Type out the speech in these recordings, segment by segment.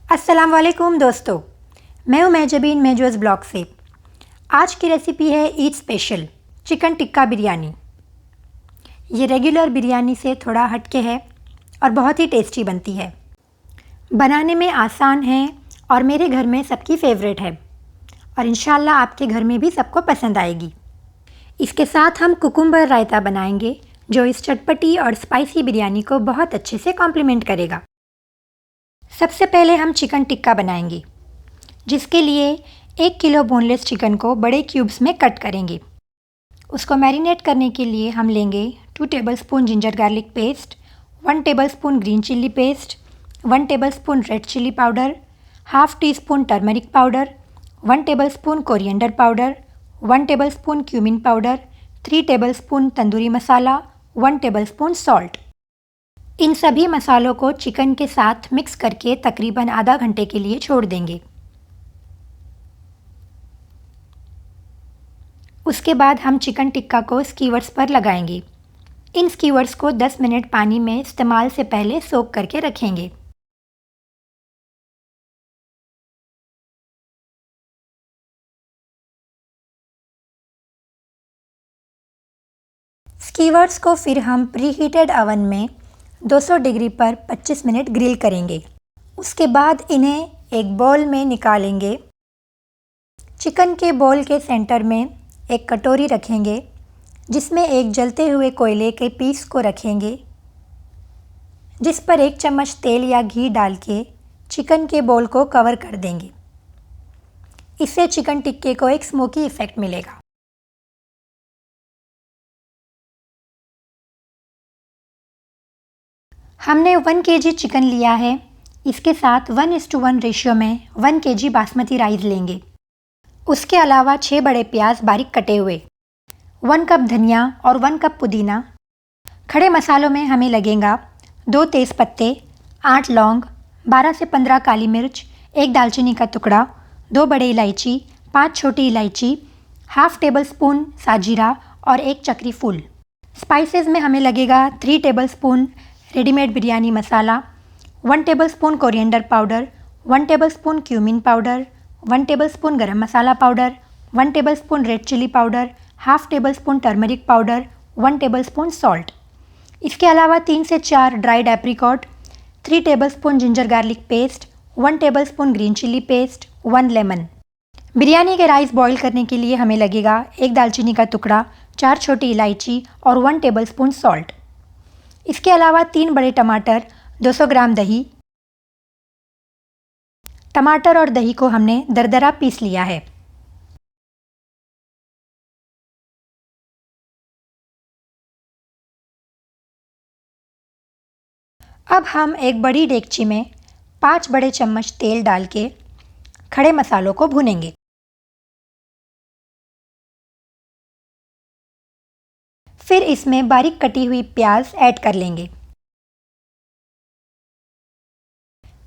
अस्सलाम वालेकुम दोस्तों, मैं हूं महजबीन महजूज़ ब्लॉग से। आज की रेसिपी है ईद स्पेशल चिकन टिक्का बिरयानी। ये रेगुलर बिरयानी से थोड़ा हटके है और बहुत ही टेस्टी बनती है। बनाने में आसान है और मेरे घर में सबकी फेवरेट है और इंशाल्लाह आपके घर में भी सबको पसंद आएगी। इसके साथ हम कुकुम्बर रायता बनाएंगे जो इस चटपटी और स्पाइसी बिरयानी को बहुत अच्छे से कॉम्प्लीमेंट करेगा। सबसे पहले हम चिकन टिक्का बनाएंगे, जिसके लिए 1 किलो बोनलेस चिकन को बड़े क्यूब्स में कट करेंगे। उसको मैरिनेट करने के लिए हम लेंगे 2 tablespoon ginger garlic paste, 1 tablespoon green chilli paste, 1 tablespoon red chilli powder, half teaspoon turmeric powder, 1 tablespoon coriander powder, 1 tablespoon cumin powder, 3 tablespoon tandoori masala, 1 tablespoon salt. इन सभी मसालों को चिकन के साथ मिक्स करके तकरीबन आधा घंटे के लिए छोड़ देंगे। उसके बाद हम चिकन टिक्का को स्कीवर्स पर लगाएंगे। इन स्कीवर्स को 10 मिनट पानी में इस्तेमाल से पहले सोक करके रखेंगे। स्कीवर्स को फिर हम प्रीहीटेड अवन में 200 डिग्री पर 25 मिनट ग्रिल करेंगे। उसके बाद इन्हें एक बाउल में निकालेंगे। चिकन के बाउल के सेंटर में एक कटोरी रखेंगे, जिसमें एक जलते हुए कोयले के पीस को रखेंगे, जिस पर 1 चम्मच तेल या घी डाल के चिकन के बाउल को कवर कर देंगे। इससे चिकन टिक्के को एक स्मोकी इफ़ेक्ट मिलेगा। हमने 1 केजी चिकन लिया है। इसके साथ 1:1 रेशियो में 1 केजी बासमती राइस लेंगे। उसके अलावा 6 बड़े प्याज बारीक कटे हुए, 1 कप धनिया और 1 कप पुदीना। खड़े मसालों में हमें लगेगा 2 तेज़पत्ते, 8 लौंग, 12 से 15 काली मिर्च, 1 दालचीनी का टुकड़ा, 2 बड़े इलायची, 5 छोटी इलायची, हाफ टेबल स्पून साजीरा और 1 चक्री फूल। स्पाइसेस में हमें लगेगा 3 tablespoon readymade biryani masala, 1 tablespoon coriander powder, 1 tablespoon cumin powder, 1 tablespoon garam masala powder, 1 tablespoon red chilli powder, half tablespoon turmeric powder, 1 tablespoon salt. इसके अलावा 3 से 4 dried apricot, 3 tablespoon ginger garlic paste, 1 tablespoon green chilli paste, 1 lemon. Biryani के rice boil करने के लिए हमें लगेगा 1 दालचीनी का टुकड़ा, 4 छोटी इलायची और 1 टेबलस्पून सॉल्ट। इसके अलावा 3 बड़े टमाटर, 200 ग्राम दही। टमाटर और दही को हमने दरदरा पीस लिया है। अब हम एक बड़ी डेगची में 5 बड़े चम्मच तेल डाल के खड़े मसालों को भूनेंगे। फिर इसमें बारीक कटी हुई प्याज ऐड कर लेंगे।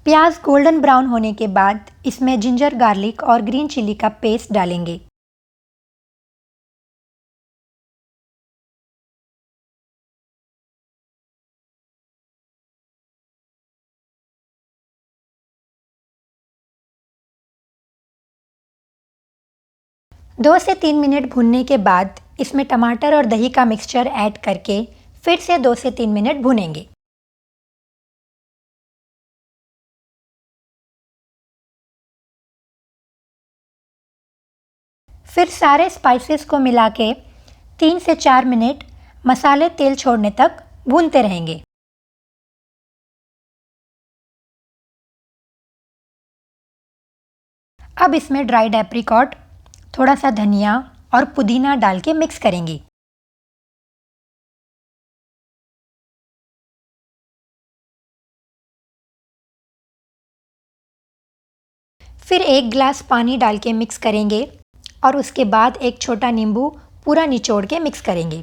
प्याज गोल्डन ब्राउन होने के बाद इसमें जिंजर गार्लिक और ग्रीन चिली का पेस्ट डालेंगे। दो से 3 मिनट भूनने के बाद इसमें टमाटर और दही का मिक्सचर ऐड करके फिर से 2 से 3 मिनट भूनेंगे। फिर सारे स्पाइसेस को मिला के 3 से 4 मिनट मसाले तेल छोड़ने तक भूनते रहेंगे। अब इसमें ड्राइड एप्रिकॉट, थोड़ा सा धनिया और पुदीना डाल के मिक्स करेंगे। फिर 1 गिलास पानी डाल के मिक्स करेंगे और उसके बाद एक छोटा नींबू पूरा निचोड़ के मिक्स करेंगे।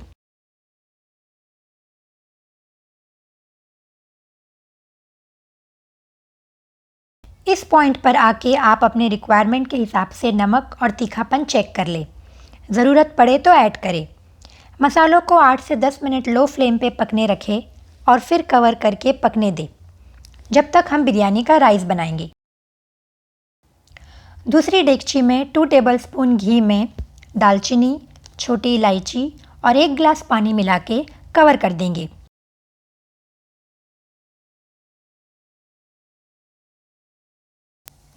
इस पॉइंट पर आके आप अपने रिक्वायरमेंट के हिसाब से नमक और तीखापन चेक कर लें। ज़रूरत पड़े तो ऐड करें। मसालों को 8 से 10 मिनट लो फ्लेम पे पकने रखें और फिर कवर करके पकने दें, जब तक हम बिरयानी का राइस बनाएंगे। दूसरी डेगची में 2 टेबलस्पून घी में दालचीनी, छोटी इलायची और 1 गिलास पानी मिला के कवर कर देंगे।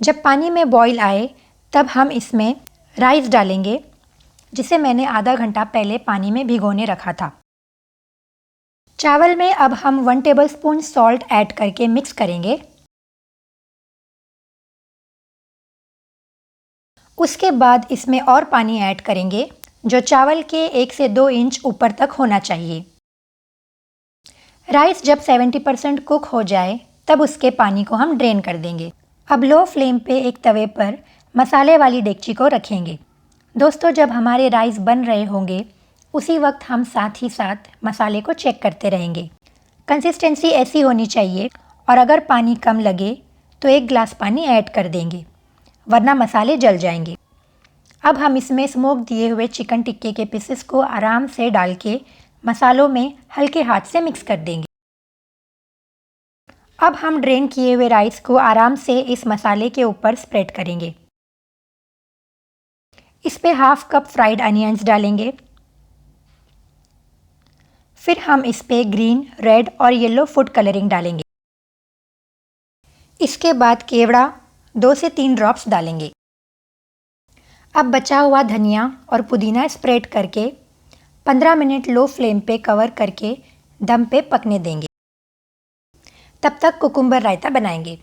जब पानी में बॉईल आए तब हम इसमें राइस डालेंगे, जिसे मैंने आधा घंटा पहले पानी में भिगोने रखा था। चावल में अब हम 1 टेबलस्पून सॉल्ट ऐड करके मिक्स करेंगे। उसके बाद इसमें और पानी ऐड करेंगे, जो चावल के 1 से 2 इंच ऊपर तक होना चाहिए। राइस जब 70% कुक हो जाए तब उसके पानी को हम ड्रेन कर देंगे। अब लो फ्लेम पे एक तवे पर मसाले वाली डेगची को रखेंगे। दोस्तों, जब हमारे राइस बन रहे होंगे उसी वक्त हम साथ ही साथ मसाले को चेक करते रहेंगे। कंसिस्टेंसी ऐसी होनी चाहिए और अगर पानी कम लगे तो 1 गिलास पानी ऐड कर देंगे, वरना मसाले जल जाएंगे। अब हम इसमें स्मोक दिए हुए चिकन टिक्के के पीसेस को आराम से डाल के मसालों में हल्के हाथ से मिक्स कर देंगे। अब हम ड्रेन किए हुए राइस को आराम से इस मसाले के ऊपर स्प्रेड करेंगे। इस पे हाफ कप फ्राइड अनियंस डालेंगे। फिर हम इस पे ग्रीन, रेड और येलो फूड कलरिंग डालेंगे। इसके बाद केवड़ा 2 से 3 ड्रॉप्स डालेंगे। अब बचा हुआ धनिया और पुदीना स्प्रेड करके 15 मिनट लो फ्लेम पे कवर करके दम पे पकने देंगे। तब तक कुकुम्बर रायता बनाएंगे।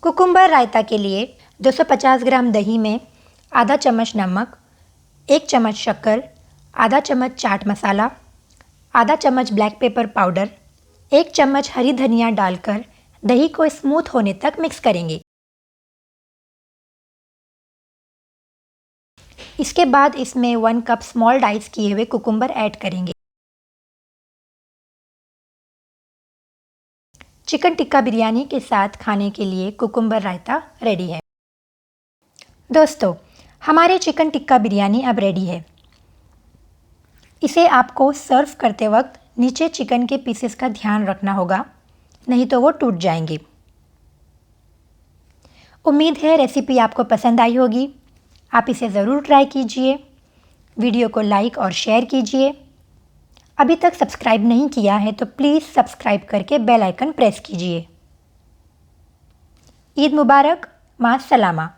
कुकुम्बर रायता के लिए 250 ग्राम दही में आधा चम्मच नमक, 1 चम्मच शक्कर, आधा चम्मच चाट मसाला, आधा चम्मच ब्लैक पेपर पाउडर, 1 चम्मच हरी धनिया डालकर दही को स्मूथ होने तक मिक्स करेंगे। इसके बाद इसमें 1 कप स्मॉल डाइस किए हुए कुकुम्बर ऐड करेंगे। चिकन टिक्का बिरयानी के साथ खाने के लिए कुकुम्बर रायता रेडी है। दोस्तों, हमारे चिकन टिक्का बिरयानी अब रेडी है। इसे आपको सर्व करते वक्त नीचे चिकन के पीसेस का ध्यान रखना होगा, नहीं तो वो टूट जाएंगे। उम्मीद है रेसिपी आपको पसंद आई होगी। आप इसे ज़रूर ट्राई कीजिए। वीडियो को लाइक और शेयर कीजिए। अभी तक सब्सक्राइब नहीं किया है तो प्लीज़ सब्सक्राइब करके बेल आइकन प्रेस कीजिए। ईद मुबारक, मां सलामा।